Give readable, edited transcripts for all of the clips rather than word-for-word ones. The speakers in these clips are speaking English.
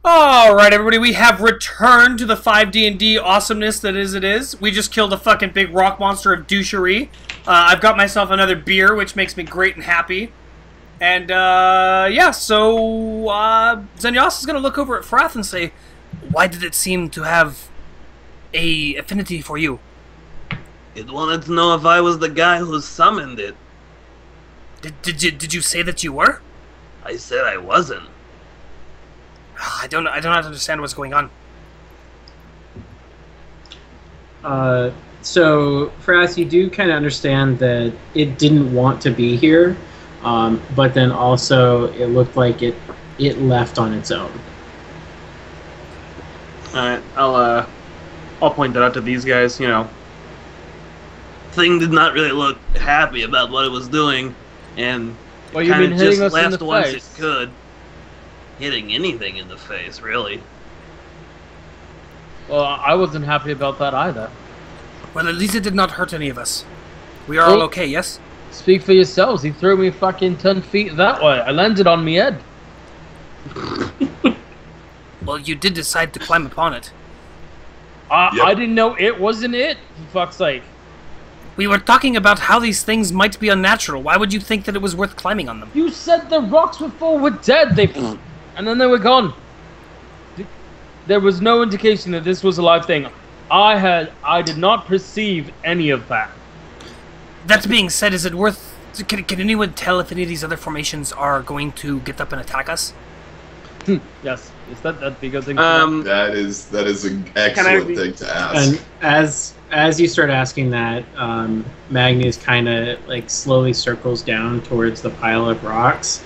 Alright, everybody, we have returned to the 5D&D awesomeness that it is. We just killed a fucking big rock monster of douchery. I've got myself another beer, which makes me great and happy. And, yeah, so, Xenios is gonna look over at Frath and say, why did it seem to have a affinity for you? It wanted to know if I was the guy who summoned it. Did you say that you were? I said I wasn't. I don't understand what's going on. So, Frath, you do kind of understand that it didn't want to be here, but then also it looked like it left on its own. Alright, I'll point that out to these guys, you know. Thing did not really look happy about what it was doing, and well, you kind mean of hitting just us in left the once face? it could. Hitting anything in the face, really. Well, I wasn't happy about that either. Well, at least it did not hurt any of us. We are all okay, yes? Speak for yourselves. He threw me fucking 10 feet that way. I landed on me head. Well, you did decide to climb upon it. I didn't know it wasn't it, for fuck's sake. We were talking about how these things might be unnatural. Why would you think that it was worth climbing on them? You said the rocks before were dead. And then they were gone. There was no indication that this was a live thing. I did not perceive any of that. That being said, is it worth... Can anyone tell if any of these other formations are going to get up and attack us? Yes. Is that'd be a good thing? That is an excellent thing to ask. And as you start asking that, Magnus kind of like slowly circles down towards the pile of rocks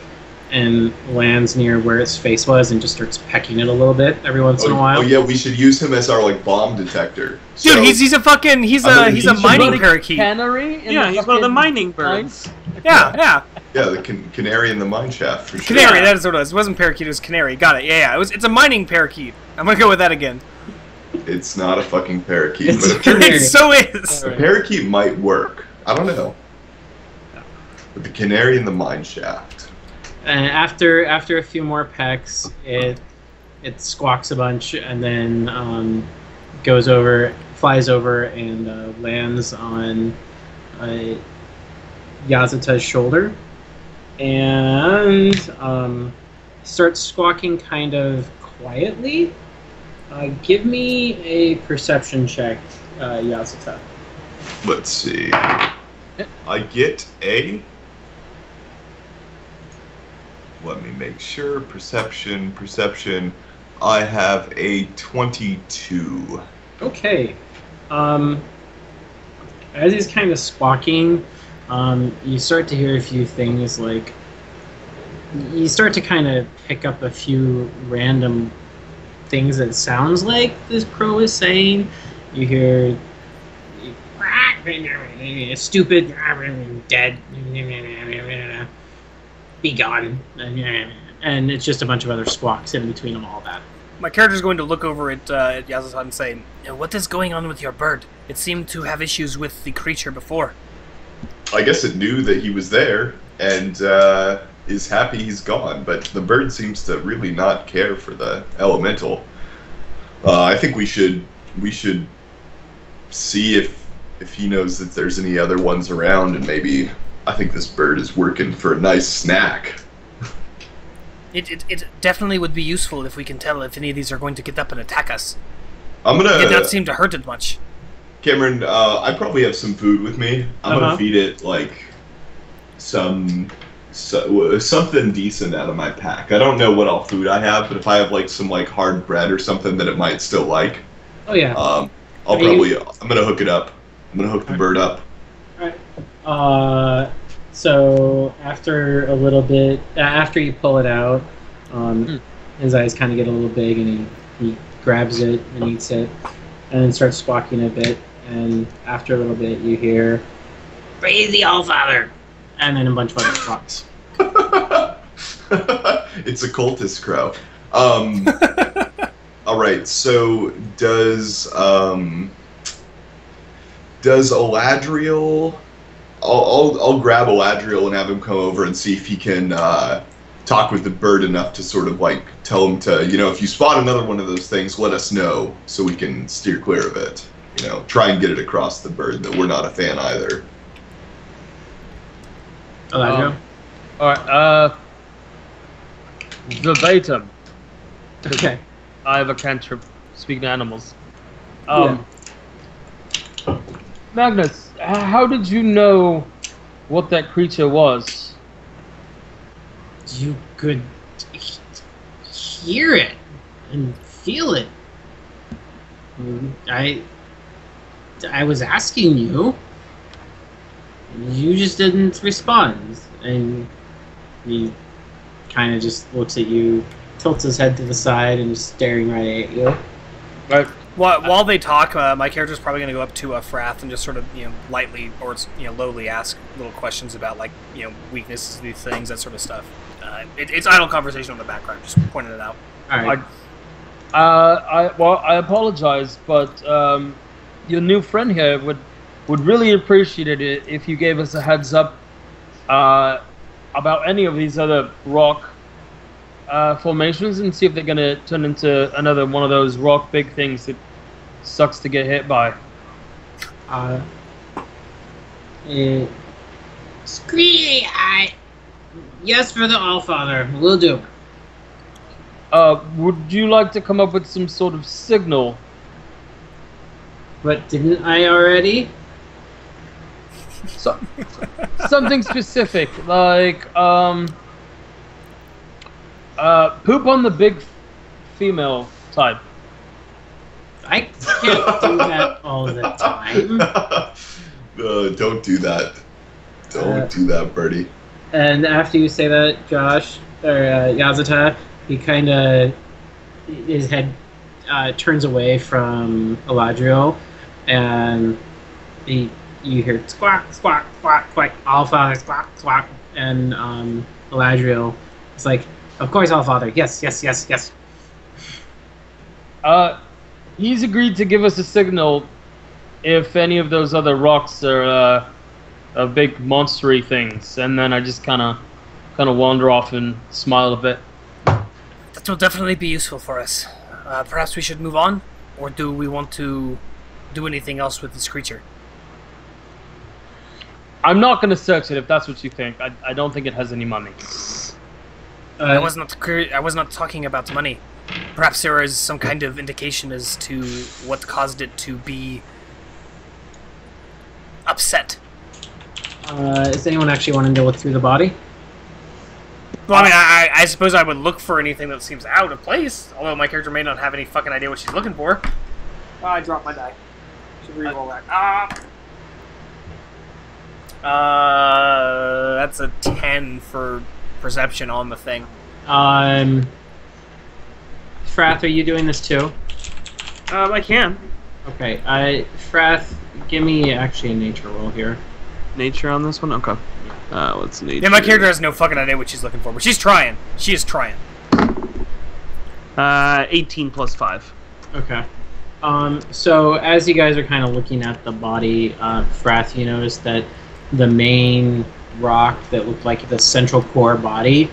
and lands near where its face was and just starts pecking it a little bit every once in a while. Oh yeah, we should use him as our like bomb detector. Dude, so, he's a mining parakeet. Canary? Yeah, he's one of the mining birds. Yeah. Yeah, the canary in the mine shaft for sure. Canary, that is what it was. It wasn't parakeet, it was canary. Got it. Yeah. It's a mining parakeet. I'm gonna go with that again. It's not a fucking parakeet, It's but a It so is. A parakeet might work. I don't know. But the canary in the mine shaft. And after a few more pecks, it squawks a bunch and then flies over and lands on Yazata's shoulder and starts squawking kind of quietly. Give me a perception check, Yazata. Let's see. I get a... Let me make sure. Perception. I have a 22. Okay. As he's kind of squawking, you start to hear a few things like... You start to kind of pick up a few random things that sounds like this crow is saying. You hear... Stupid, dead, be gone, and it's just a bunch of other squawks in between them all that. My character's going to look over at Yazatan and say, what is going on with your bird? It seemed to have issues with the creature before. I guess it knew that he was there, and is happy he's gone, but the bird seems to really not care for the elemental. I think we should see if he knows that there's any other ones around, and maybe... I think this bird is working for a nice snack. It definitely would be useful if we can tell if any of these are going to get up and attack us. I'm gonna... It did not seem to hurt it much. Cameron, I probably have some food with me. I'm gonna feed it, like, something decent out of my pack. I don't know what all food I have, but if I have, like, some, like, hard bread or something that it might still like... Oh, yeah. I'm gonna hook it up. I'm gonna hook the bird up. Alright. So after a little bit, after you pull it out, his eyes kind of get a little big, and he grabs it and eats it, and then starts squawking a bit. And after a little bit, you hear, "Praise the Allfather," and then a bunch of other squawks. It's a cultist crow. All right. So does Eladriel? I'll grab Eladriel and have him come over and see if he can talk with the bird enough to sort of like tell him to, you know, if you spot another one of those things, let us know so we can steer clear of it. You know, try and get it across the bird that we're not a fan either. Elijah? Alright, verbatim. Okay. I have a cantrip, speaking to animals. Magnus, how did you know what that creature was? You could hear it and feel it. I was asking you. You just didn't respond. And he kind of just looks at you, tilts his head to the side, and is staring right at you. Right. While they talk, my character's probably going to go up to Frath and just sort of, you know, lightly or lowly ask little questions about, like, you know, weaknesses of these things, that sort of stuff. It's idle conversation in the background, just pointing it out. All right. I apologize, but your new friend here would really appreciate it if you gave us a heads up about any of these other rock formations and see if they're going to turn into another one of those rock big things that sucks to get hit by. Yes, for the Allfather. Will do. Would you like to come up with some sort of signal? But didn't I already? Something specific, like poop on the big female type. I can't do that all the time. Don't do that. Don't do that, Birdie. And after you say that, Josh, or Yazata, he kind of, his head turns away from Eladriel, and you hear squawk, squawk, squawk, squawk, Allfather, squawk, squawk, and Eladriel is like, of course, Allfather, yes, yes, yes, yes. He's agreed to give us a signal if any of those other rocks are big monstery things, and then I just kind of wander off and smile a bit. That will definitely be useful for us. Perhaps we should move on, or do we want to do anything else with this creature? I'm not going to search it if that's what you think. I don't think it has any money. I was not talking about money. Perhaps there is some kind of indication as to what caused it to be upset. Is anyone actually wanting to look through the body? Well, I mean, I suppose I would look for anything that seems out of place, although my character may not have any fucking idea what she's looking for. Oh, I dropped my die. Should reroll that. That's a 10 for perception on the thing. Frath, are you doing this too? I can. Okay, Frath, give me actually a nature roll here. Nature on this one? Okay. What's nature? Yeah, my character has no fucking idea what she's looking for, but she's trying. She is trying. 18 plus 5. Okay. So as you guys are kind of looking at the body, Frath, you notice that the main rock that looked like the central core body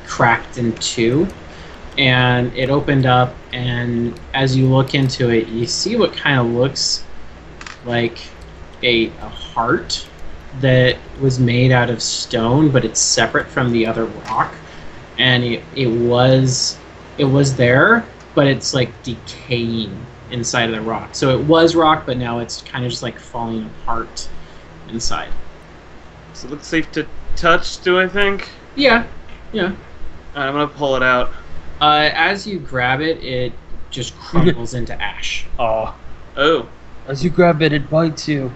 cracked in two, and it opened up, and as you look into it, you see what kind of looks like a heart that was made out of stone, but it's separate from the other rock, and it was there, but it's like decaying inside of the rock. So it was rock, but now it's kind of just like falling apart inside. So it looks safe to touch, do I think? Yeah. I'm gonna pull it out. As you grab it, it just crumbles into ash. Oh. As you grab it, it bites you.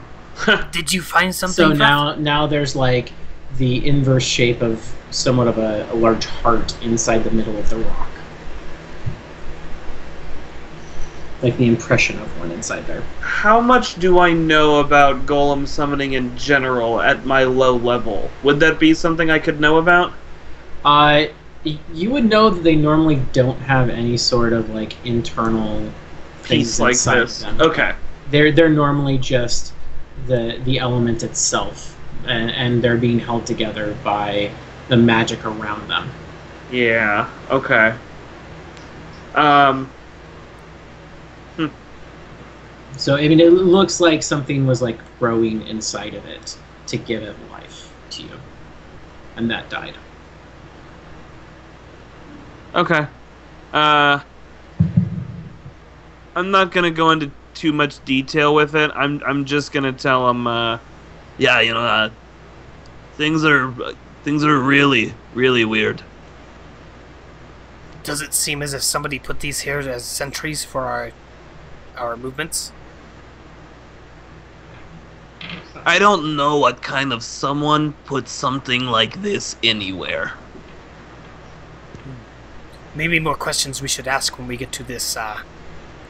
Did you find something? So now there's like the inverse shape of somewhat of a large heart inside the middle of the rock. Like the impression of one inside there. How much do I know about golem summoning in general at my low level? Would that be something I could know about? You would know that they normally don't have any sort of like internal Piece things like inside this. them. Okay. They're normally just the element itself, and they're being held together by the magic around them. Yeah. Okay. So I mean, it looks like something was like growing inside of it to give it life to you, and that died. Okay. I'm not gonna go into too much detail with it. I'm just gonna tell him, Yeah, things are really, really weird. Does it seem as if somebody put these here as sentries for our movements? I don't know what kind of someone put something like this anywhere. Maybe more questions we should ask when we get to this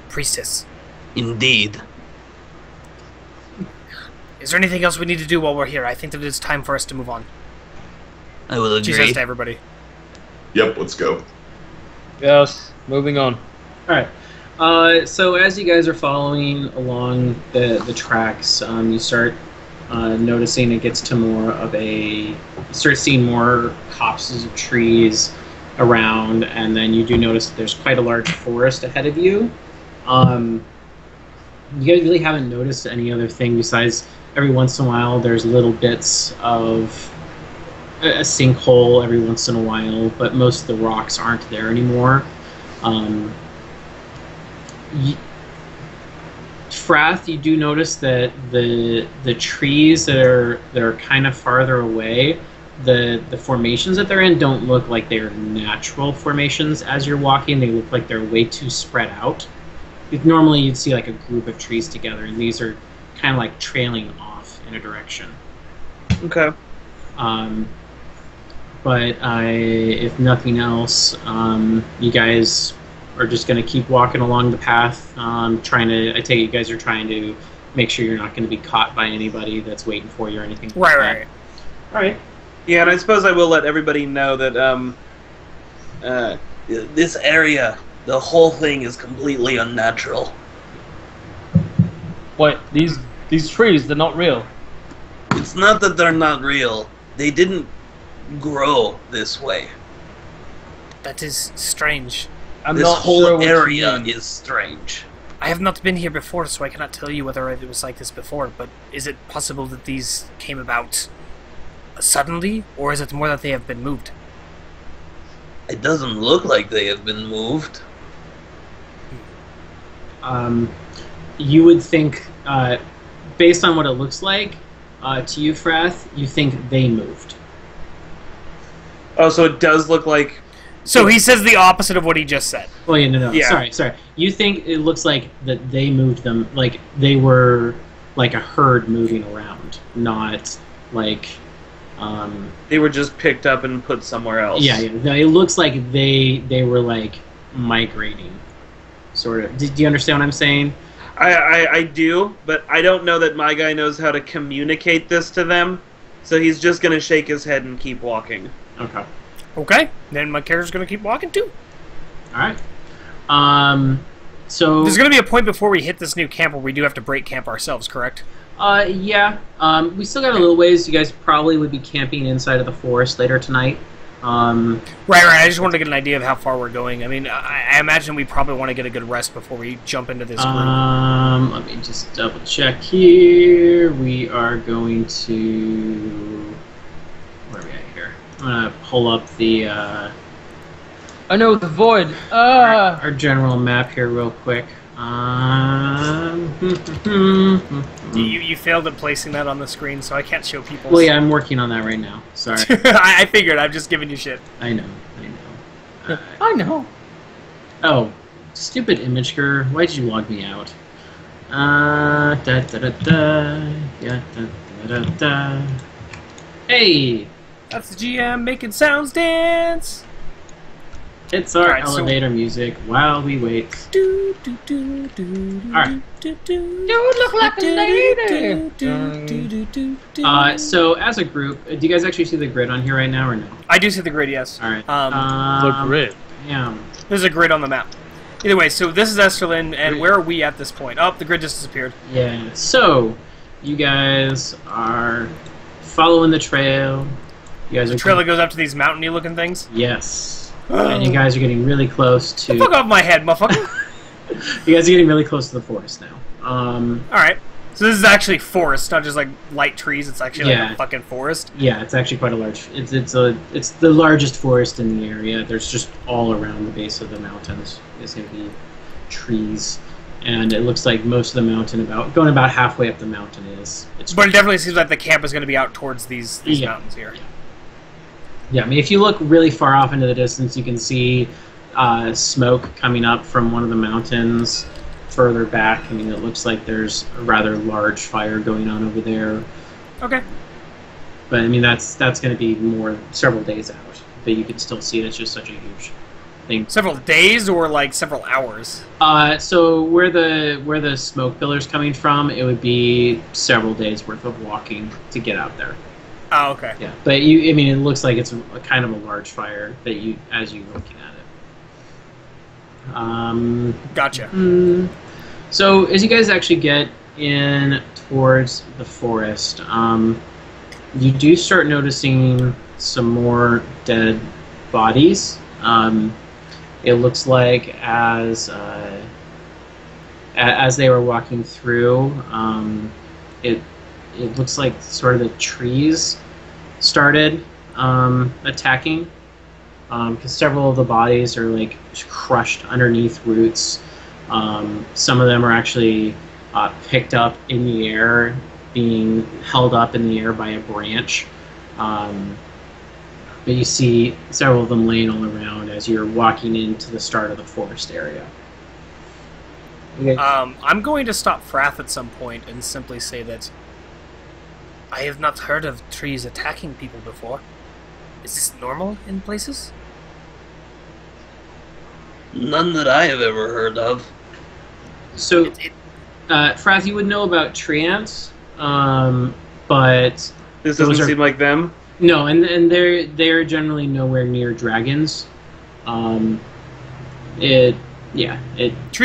priestess. Indeed. Is there anything else we need to do while we're here? I think that it's time for us to move on. I will She says agree. to everybody. Yep, let's go. Yes, moving on. All right. So as you guys are following along the tracks, you start noticing it gets to more of a. You start seeing more copses of trees around, and then you do notice that there's quite a large forest ahead of you. You guys really haven't noticed any other thing besides every once in a while there's little bits of a sinkhole every once in a while, but most of the rocks aren't there anymore. Frath, you do notice that the trees that are kind of farther away, the formations that they're in don't look like they're natural formations as you're walking. They look like they're way too spread out. Normally you'd see like a group of trees together, and these are kind of like trailing off in a direction. okay. But if nothing else, you guys are just going to keep walking along the path, I take it you guys are trying to make sure you're not going to be caught by anybody that's waiting for you or anything like that. Right. All right. Yeah, and I suppose I will let everybody know that This area, the whole thing is completely unnatural. Wait, these trees, they're not real. It's not that they're not real. They didn't grow this way. That is strange. I'm This not whole sure what you area mean. is strange. I have not been here before, so I cannot tell you whether it was like this before, but is it possible that these came about suddenly, or is it more that they have been moved? It doesn't look like they have been moved. You would think, based on what it looks like, to you, Frath, you think they moved. Oh, so it does look like. So he says the opposite of what he just said. Oh yeah, no. Yeah. Sorry. You think it looks like that they moved them, like they were like a herd moving around, not like. They were just picked up and put somewhere else. Yeah. No, it looks like they were like migrating, sort of. Do you understand what I'm saying? I do, but I don't know that my guy knows how to communicate this to them, so he's just going to shake his head and keep walking. Okay. Okay, then my character's going to keep walking too. All right. So There's going to be a point before we hit this new camp where we do have to break camp ourselves, correct? yeah. We still got a little ways. You guys probably would be camping inside of the forest later tonight. Right. I just wanted to get an idea of how far we're going. I mean, I imagine we probably want to get a good rest before we jump into this group. Let me just double check here. We are going to. Where are we at here? I'm gonna pull up the I know the void. our general map here real quick. You failed at placing that on the screen, so I can't show people. Well, yeah, I'm working on that right now. Sorry. I figured. I'm just giving you shit. I know. I know. Oh, stupid Imager. Why'd you log me out? Hey, That's the GM making sounds dance. it's our Alright, so- elevator music while we wait. Alright. You look like a lady. So as a group, do you guys actually see the grid on here right now or no? I do see the grid, yes. All right. The grid. Yeah. There's a grid on the map. Either way, so this is Esterlin, and where are we at this point? Oh, the grid just disappeared. Yeah. So you guys are following the trail. You guys The are trail that goes up to these mountainy looking things? Yes. and you guys are getting really close to. Fuck off my head, motherfucker. You guys are getting really close to the forest now. Alright. So this is actually forest, not just like light trees. It's actually like a fucking forest. Yeah, it's actually quite a large. It's the largest forest in the area. There's just all around the base of the mountains is going to be trees, and it looks like most of the mountain going about halfway up the mountain is. But it definitely seems like the camp is going to be out towards these mountains here. Yeah, I mean, if you look really far off into the distance, you can see smoke coming up from one of the mountains. Further back, I mean, it looks like there's a rather large fire going on over there. Okay. But I mean, that's going to be several days out. But you can still see it. It's just such a huge thing. Several days or like several hours? So where the smoke pillar's coming from, it would be several days worth of walking to get out there. Oh, okay. Yeah, but I mean, it looks like it's a kind of a large fire that as you're looking at it. Gotcha. So as you guys actually get in towards the forest, you do start noticing some more dead bodies. It looks like as they were walking through, it looks like sort of the trees started attacking. Because several of the bodies are like crushed underneath roots. Some of them are actually picked up in the air, being held up in the air by a branch. But you see several of them laying all around as you're walking into the start of the forest area. Okay. I'm going to stop Frath at some point and simply say that I have not heard of trees attacking people before. Is this normal in places? None that I have ever heard of. So, Frath, you would know about tree ants, but This doesn't seem like them. No, and they're generally nowhere near dragons. Trees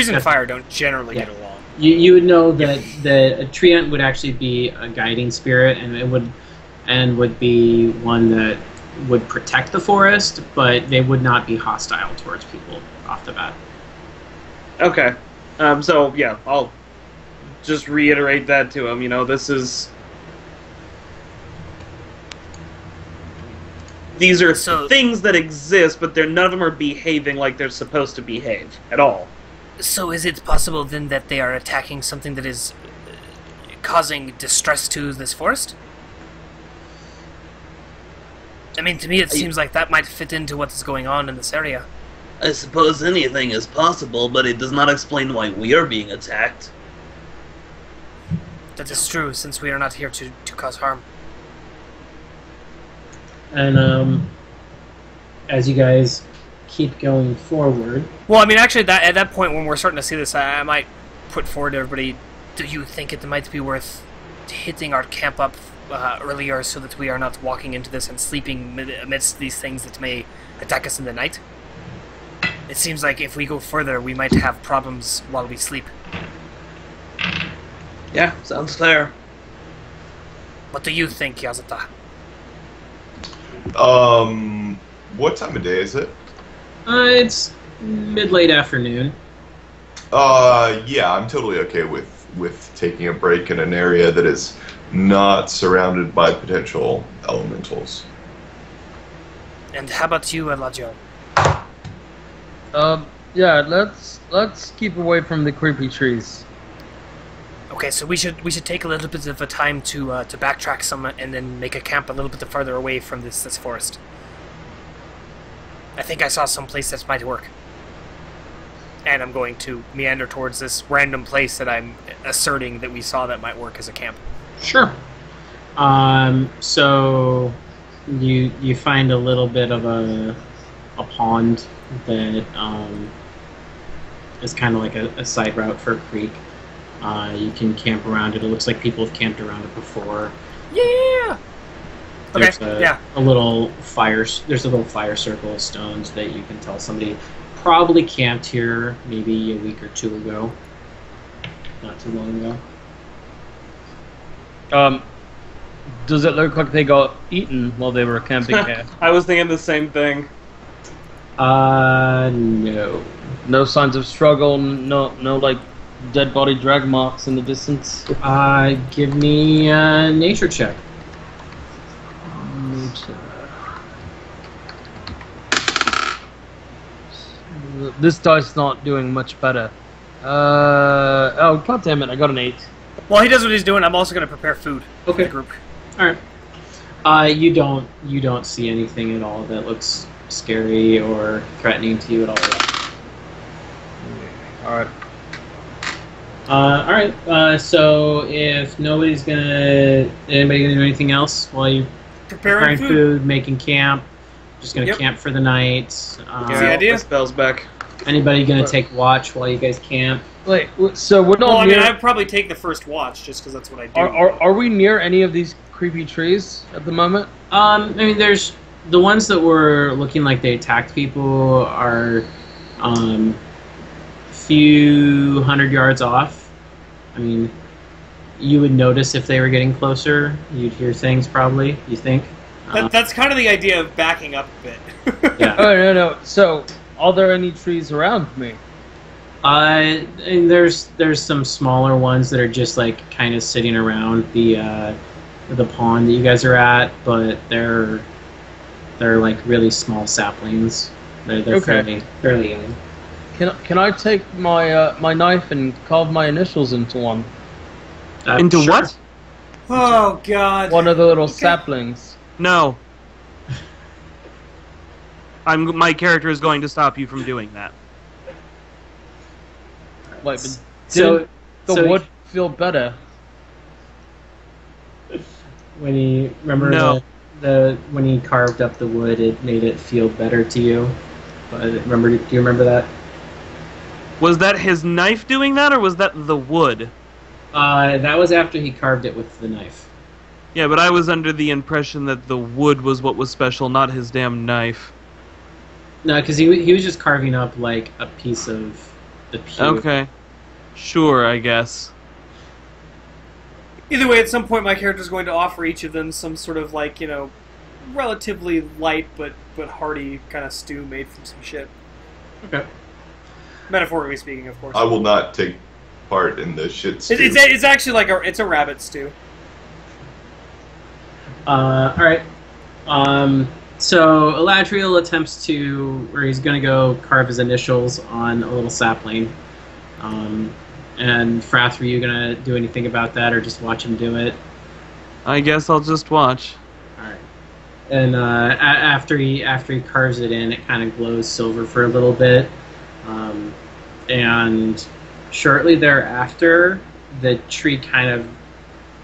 and fire don't generally get along. You would know that a tree ant would actually be a guiding spirit, and would be one that would protect the forest, but they would not be hostile towards people off the bat. Okay. So, yeah, I'll just reiterate that to him. You know, these are things that exist, but none of them are behaving like they're supposed to behave at all. So is it possible then that they are attacking something that is causing distress to this forest? I mean, to me it seems like that might fit into what is going on in this area. I suppose anything is possible, but it does not explain why we are being attacked. That is true, since we are not here to cause harm. And as you guys keep going forward... Well, I mean, actually, at that point, when we're starting to see this, I might put forward to everybody, do you think it might be worth hitting our camp up earlier so that we are not walking into this and sleeping amidst these things that may attack us in the night? It seems like if we go further, we might have problems while we sleep. Yeah, sounds fair. What do you think, Yazata? What time of day is it? It's mid-late afternoon. Yeah, I'm totally okay with taking a break in an area that is not surrounded by potential elementals. And how about you, Eladio? Yeah, let's keep away from the creepy trees. Okay, so we should take a little bit of a time to backtrack some and then make a camp a little bit further away from this forest. I think I saw some place that might work. And I'm going to meander towards this random place that I'm asserting that we saw that might work as a camp. Sure. So you find a little bit of a pond that is kind of like a side route for a creek. You can camp around it. It looks like people have camped around it before. Yeah. There's okay. a little fire. There's a little fire circle of stones that you can tell somebody probably camped here maybe a week or two ago. Not too long ago. Does it look like they got eaten while they were camping here? I was thinking the same thing. No. No signs of struggle. No, like dead body drag marks in the distance. Give me a nature check. This dice not doing much better. Oh god damn it! I got an 8. While he does what he's doing, I'm also going to prepare food for Okay. the group. All right. You don't see anything at all that looks scary or threatening to you at all. All right. All right. So if anybody gonna do anything else while you Preparing food. making camp, just gonna Yep. camp for the night. the idea? The spell's back. Anybody gonna take watch while you guys camp? Wait, so we're not Well, I near. mean, I'd probably take the first watch just because that's what I do. Are we near any of these creepy trees at the moment? I mean, there's the ones that were looking like they attacked people are few hundred yards off. I mean, you would notice if they were getting closer. You'd hear things probably. You think? That's kind of the idea of backing up a bit. Yeah. Oh no. So, are there any trees around me? And there's some smaller ones that are just like kind of sitting around the pond that you guys are at, but they're like really small saplings. They're Okay. fairly young. Can I take my my knife and carve my initials into one? Into Sure. what? Oh God! One of the little saplings. No. My character is going to stop you from doing that. Wait, but So didn't the so wood feel better? when he remember No. the when he carved up the wood, it made it feel better to you. But do you remember that? Was that his knife doing that, or was that the wood? That was after he carved it with the knife. Yeah, but I was under the impression that the wood was what was special, not his damn knife. No, because he was just carving up like a piece of the pew. Okay. Sure, I guess. Either way, at some point, my character's going to offer each of them some sort of like relatively light but hearty kind of stew made from some shit. Okay. Metaphorically speaking, of course. I will not take part in the shit stew. It's actually like it's a rabbit stew. All right. So Eladriel attempts where he's going to go carve his initials on a little sapling. And Frath, were you going to do anything about that, or just watch him do it? I guess I'll just watch. All right. And after he carves it in, it kind of glows silver for a little bit. And shortly thereafter, the tree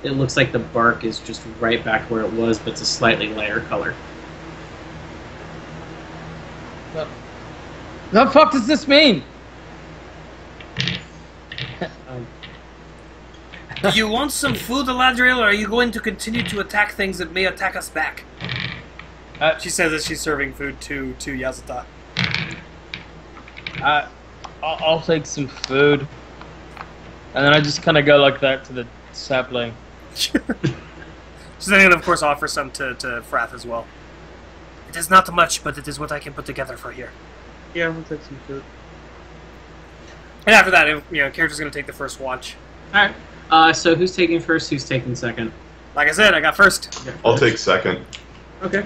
it looks like the bark is just right back where it was, but it's a slightly lighter color. The fuck does this mean? Do you want some food, Eladriel, or are you going to continue to attack things that may attack us back? She says as she's serving food to Yazata. I'll take some food, and then I just kind of go like that to the sapling. She's then, of course, offer some to Frath as well. It is not much, but it is what I can put together for here. Yeah, I'll take some food. And after that, character's going to take the first watch. All right. So who's taking first? Who's taking second? Like I said, I got first. I'll take second. Okay.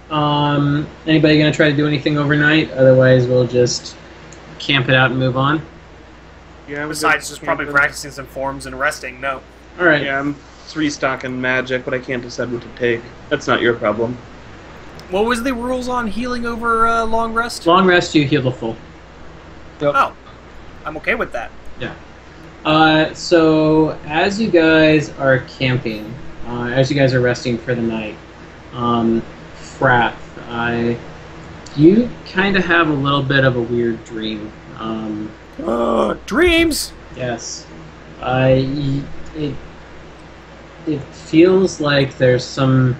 Anybody gonna try to do anything overnight? Otherwise, we'll just camp it out and move on. Yeah, Besides just probably practicing some forms and resting, no. All right. Yeah, I'm restocking magic, but I can't decide what to take. That's not your problem. What was the rules on healing over long rest? Long rest, you heal the full. Oh, I'm okay with that. Yeah. So as you guys are camping, as you guys are resting for the night, Frath, you kind of have a little bit of a weird dream. Dreams! Yes. It feels like there's some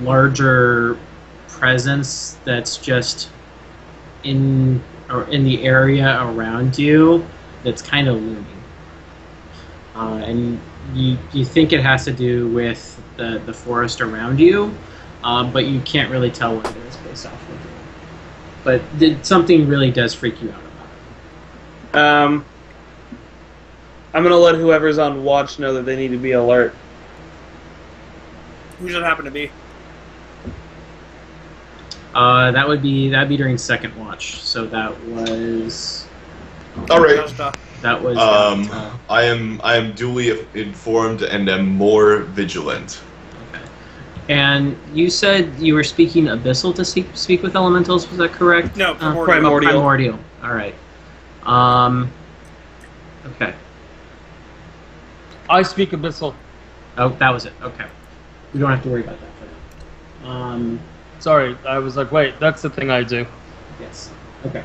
larger presence that's just in the area around you that's kind of looming. And you think it has to do with the forest around you, but you can't really tell what it is based off of but something really does freak you out about it. I'm gonna let whoever's on watch know that they need to be alert. Who does it happen to be? That'd be during second watch. So that was. All right. That was. I am duly informed and am more vigilant. Okay. And you said you were speaking Abyssal to speak with elementals. Was that correct? No, Primordial. Primordial. All right. Okay. I speak Abyssal. Oh, that was it. Okay. We don't have to worry about that for now. Sorry, I was like, wait, that's the thing I do. Yes. Okay.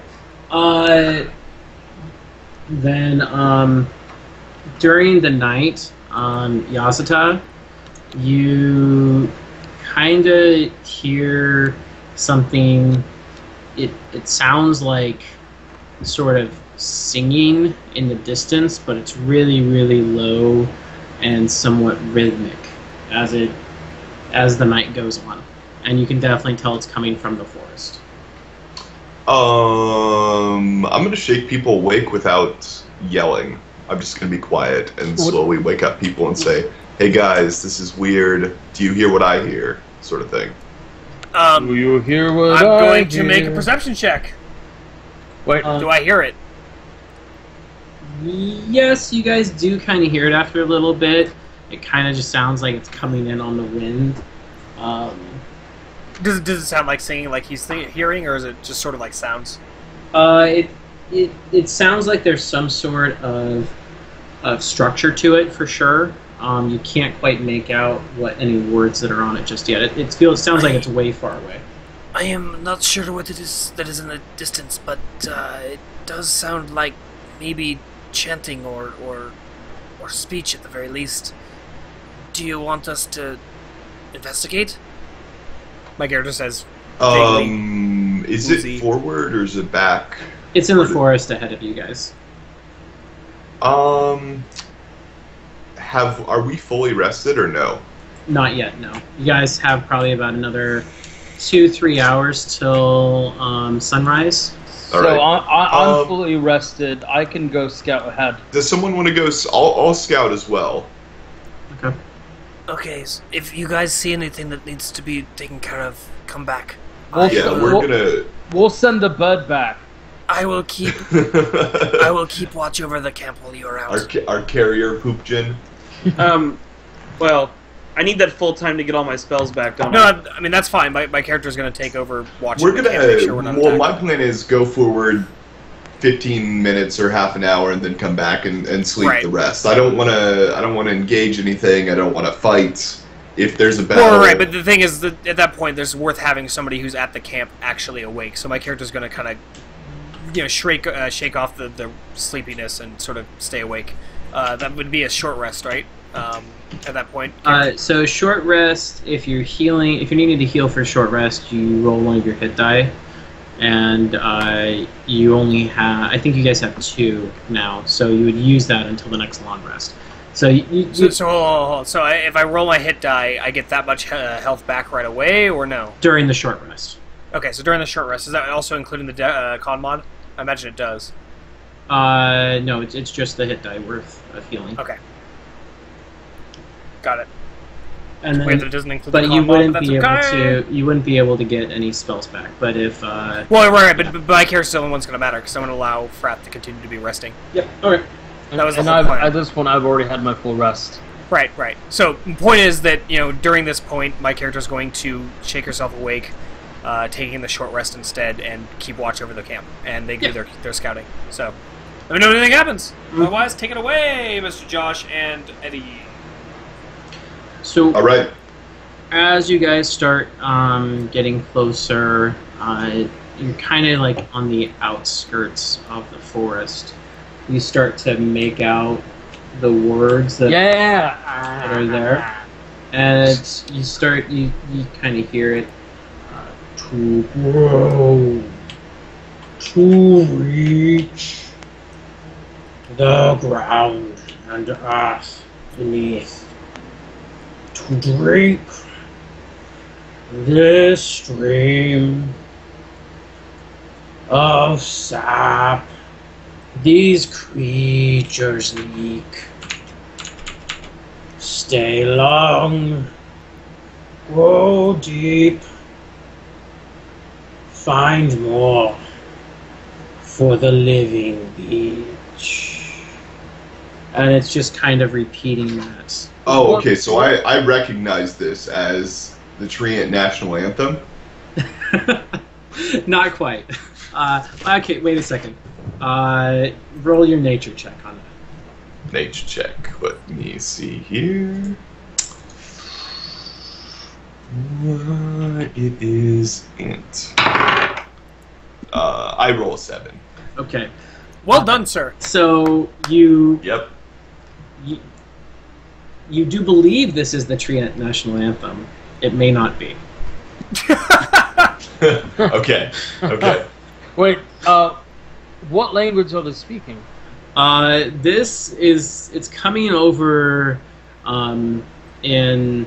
Then, during the night, Yasuta, you kind of hear something. It sounds like sort of singing in the distance, but it's really, really low and somewhat rhythmic as the night goes on. And you can definitely tell it's coming from the forest. I'm gonna shake people awake without yelling. I'm just gonna be quiet and slowly wake up people and say, "Hey guys, this is weird. Do you hear what I hear?" Sort of thing. Do you hear what I'm I going to hear? make a perception check. Wait, Do I hear it? Yes, you guys do kind of hear it after a little bit. It kind of just sounds like it's coming in on the wind. Does it sound like singing, like he's hearing, or is it just sort of like sounds? It sounds like there's some sort of structure to it for sure. You can't quite make out what any words that are on it just yet. It sounds like it's way far away. I am not sure what it is that is in the distance, but it does sound like maybe chanting or speech at the very least. Do you want us to investigate? My character says. Is woozy. it forward or is it back? It's in the forest ahead of you guys. Are we fully rested or no? Not yet, no. You guys have probably about another 2-3 hours till sunrise. so Alright. I'm fully rested. I can go scout ahead. Does someone want to go? I'll scout as well. Okay. Okay, so if you guys see anything that needs to be taken care of, come back. We'll, Yeah, we'll- we'll send the bird back. I will keep. I gonna. will keep watch over the camp while you are out. Our carrier Poopjin. Well, I need that full time to get all my spells back, don't No, I? I mean that's fine. My character's going to take over watching. We're the camp, make sure we're gonna. not Well, attacked. my plan is go forward 15 minutes or half an hour and then come back and sleep Right. the rest. I don't want to engage anything. I don't want to fight. If there's a battle. Well, right, but the thing is that at that point, there's worth having somebody who's at the camp actually awake. So my character's going to kind of, shake off the sleepiness and sort of stay awake. That would be a short rest, right? At that point. So short rest, if you're needing to heal for short rest, you roll one of your hit die. And you only have, I think you guys have 2 now, so you would use that until the next long rest. So So if I roll my hit die, I get that much health back right away, or no? during the short rest. Okay, so during the short rest, is that also including the con mod? I imagine it does. No, it's just the hit die worth of healing. Okay. Got it. And Wait, then, that doesn't include but the you con mod, wouldn't that's be okay. you wouldn't be able to get any spells back. But if Well, right, but my character's the only one's going to matter, because I'm going to allow Frat to continue to be resting. yep, okay. That was the and whole plan. at this point, I've already had my full rest. Right. So, the point is that, during this point, my character's going to shake herself awake, taking the short rest instead, and keep watch over the camp. And they do their scouting. So, let me know if anything happens. Otherwise, take it away, Mr. Josh and Eddie. So All right. as you guys start getting closer, you're kind of like on the outskirts of the forest. You start to make out the words that are there, and you kind of hear it. To grow, to reach the ground and earth beneath, to drink this stream Oh, sap. These creatures leak. Stay long. Go deep. Find more for the living beach. And it's just kind of repeating that. Oh, okay, so I recognize this as the Treant National Anthem. Not quite. Okay, wait a second. Roll your nature check on that. Nature check. Let me see here. It is int. I roll a 7. Okay. Well done, sir. So you Yep. you do believe this is the Treant National Anthem. It may not be. Okay. Okay. Wait, what language are they speaking? It's coming over, and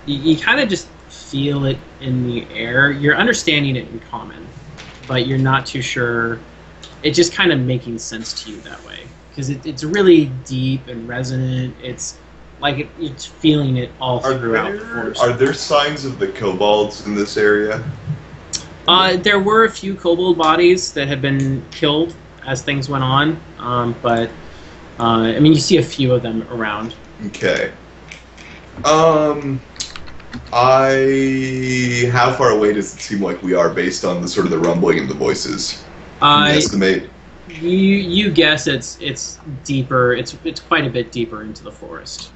you kind of just feel it in the air. You're understanding it in common, but you're not too sure. It's just kind of making sense to you that way because it's really deep and resonant. It's like it's feeling it all throughout the forest. Are there signs of the kobolds in this area? There were a few kobold bodies that had been killed as things went on, but I mean, you see a few of them around. Okay. How far away does it seem like we are based on the sort of the rumbling in the voices? Can you estimate? You guess it's deeper. It's quite a bit deeper into the forest.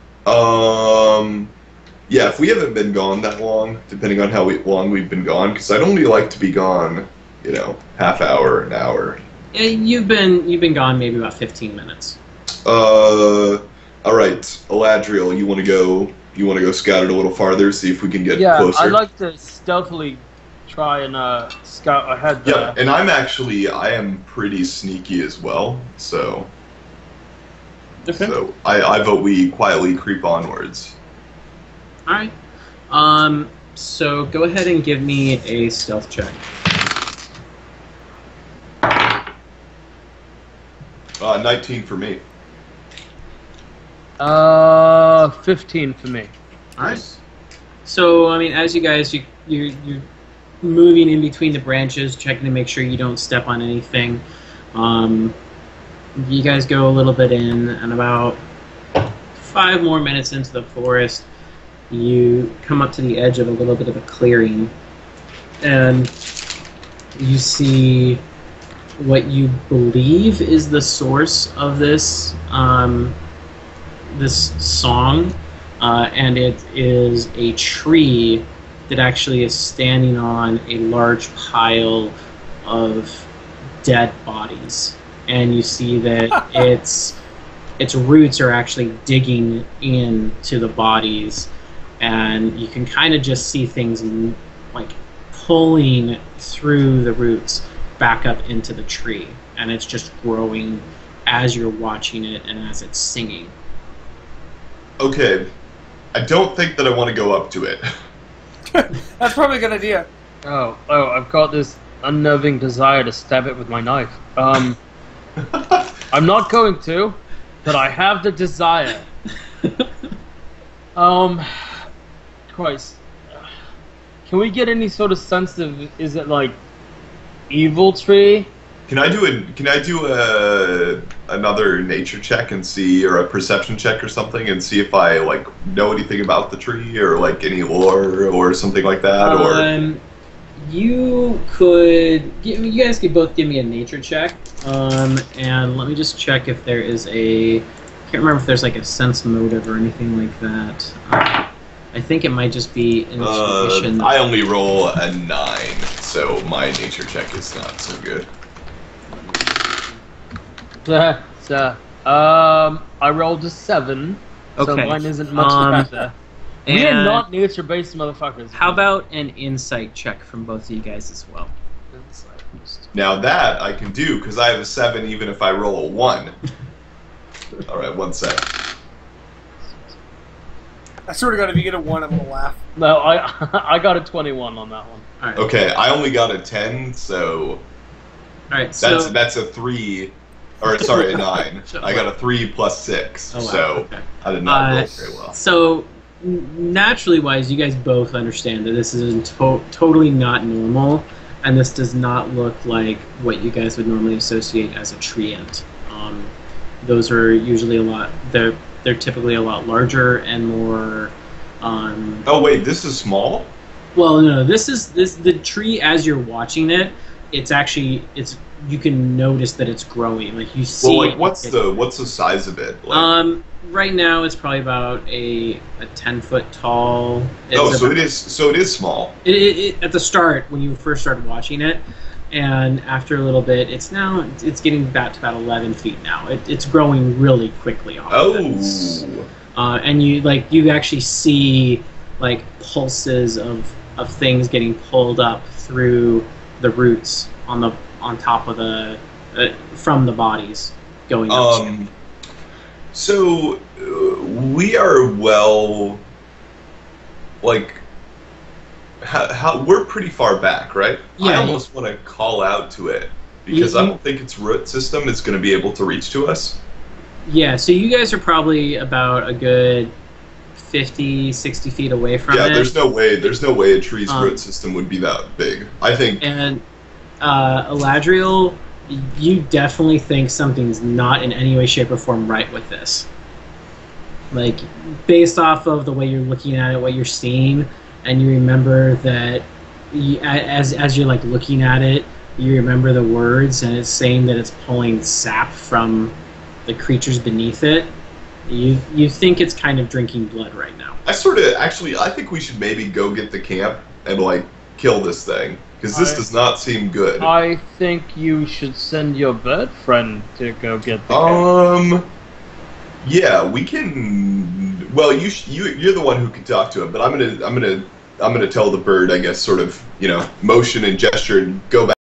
Yeah, if we haven't been gone that long, depending on how long we've been gone, because I'd only like to be gone, half hour, an hour. You've been gone maybe about 15 minutes. All right, Eladriel, you want to go scout it a little farther, see if we can get closer? Yeah, I'd like to stealthily try and scout ahead there. Yeah, and I am pretty sneaky as well, so... Okay. So I vote we quietly creep onwards. Alright. So go ahead and give me a stealth check. 19 for me. 15 for me. Alright. So, I mean, as you guys, you're moving in between the branches, checking to make sure you don't step on anything. You guys go a little bit in, and about 5 more minutes into the forest, you come up to the edge of a little bit of a clearing, and you see what you believe is the source of this this song, and it is a tree that actually is standing on a large pile of dead bodies. And you see that its roots are actually digging into the bodies, and you can kind of just see things like pulling through the roots back up into the tree, and it's just growing as you're watching it and as it's singing. Okay, I don't think that I want to go up to it. That's probably a good idea. Oh, I've got this unnerving desire to stab it with my knife. I'm not going to, but I have the desire. Christ. Can we get any sort of sense of, is it like evil tree? Can I do another nature check and see, or a perception check or something, and see if I like know anything about the tree or like any lore or something like that? Or you guys could both give me a nature check, and let me just check if there is I can't remember if there's like a sense motive or anything like that. I think it might just be intuition. I only roll a 9, so my nature check is not so good. I rolled a 7, so Okay. mine isn't much better. We are And not nature-based motherfuckers. how about an insight check from both of you guys as well? Now that I can do, because I have a 7 even if I roll a 1. Alright, 1 sec. I swear to God, if you get a 1, I'm gonna laugh. No, I got a 21 on that one. All right. Okay, I only got a 10, so... All right, so That's a 3, or sorry, a 9. I got a 3 plus 6, Oh, wow, so okay. I did not roll very well. So, naturally wise, you guys both understand that this is totally not normal, and this does not look like what you guys would normally associate as a treant. Those are usually they're typically a lot larger and more. Oh wait, this is small? Well, no, the tree as you're watching it. It's you can notice that it's growing. Like you see. Well, like what's the size of it? Like, right now it's probably about a 10-foot tall. so it is small. It at the start when you first started watching it, and after a little bit, it's getting back to about 11 feet now. It's growing really quickly. And you actually see like pulses of things getting pulled up through the roots on top of the from the bodies going up. So we are like how we're pretty far back, right? Yeah, I almost want to call out to it because I don't think its root system is going to be able to reach to us. Yeah, so you guys are probably about a good 50, 60 feet away from it. Yeah, there's no way a tree's root system would be that big. I think. And Eladriel, you definitely think something's not in any way, shape, or form right with this. Like, based off of the way you're looking at it, what you're seeing, and you remember that as you're like looking at it, you remember the words, and it's saying that it's pulling sap from the creatures beneath it. You think it's kind of drinking blood right now. I think we should maybe go get the camp and like kill this thing because this does not seem good. I think you should send your bird friend to go get the camp. Yeah, we can. Well, you're the one who can talk to him, but I'm gonna tell the bird, I guess, sort of, motion and gesture and go back.